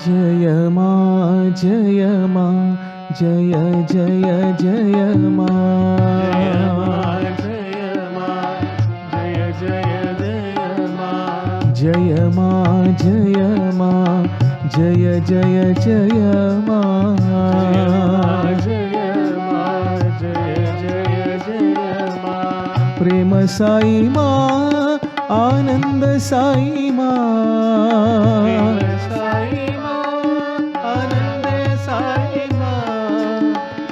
जय मा जय मा जय जय जय मा जय मा जय मा जय जय जय मा प्रेम साई मा आनंद साई मा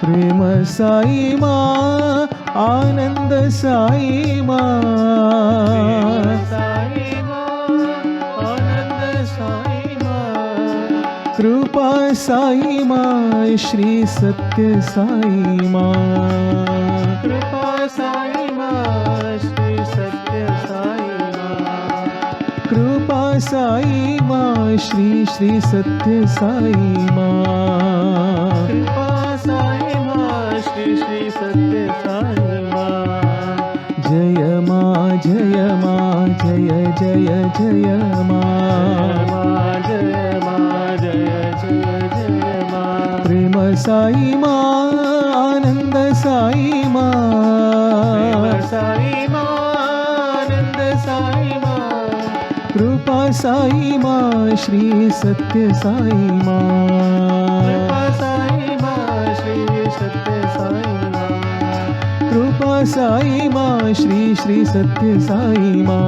प्रेम साई मा आनंद साई मा कृपा साई मा श्री सत्य साई मा कृपा साई मा श्री सत्य साई मा कृपा साई मा श्री श्री सत्य साई मा कृपा साई मा श्री श्री सत्य साई मा जय मा जय मा जय जय जय मा जय मा जय जय जय मा प्रेम साई मा आनंद साई मा साई मा आनंद साई मा कृपा साई मा श्री सत्य साई मा कृपा साई मा श्री सत्य साई मा कृपा साई मा श्री श्री सत्य साई मा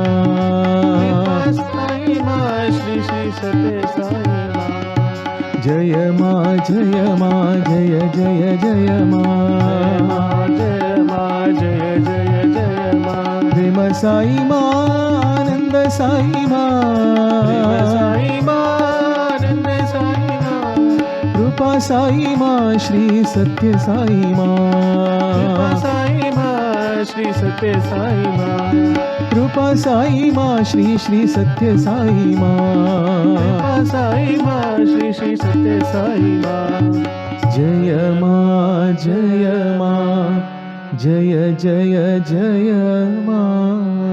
साई मा श्री श्री सत्य साई मा जय मा जय मा जय जय जय मा जय मा जय जय जय मा प्रेम साई मा आनंद साई मा साई मा आनंद साई मा कृपा साई मा श्री सत्य साई मा कृपा साई मा श्री सत्य साई मा कृपा साई मा श्री श्री सत्य साई मा कृपा साई मा श्री श्री सत्य साई मा जय मा जय मा जय जय जय मा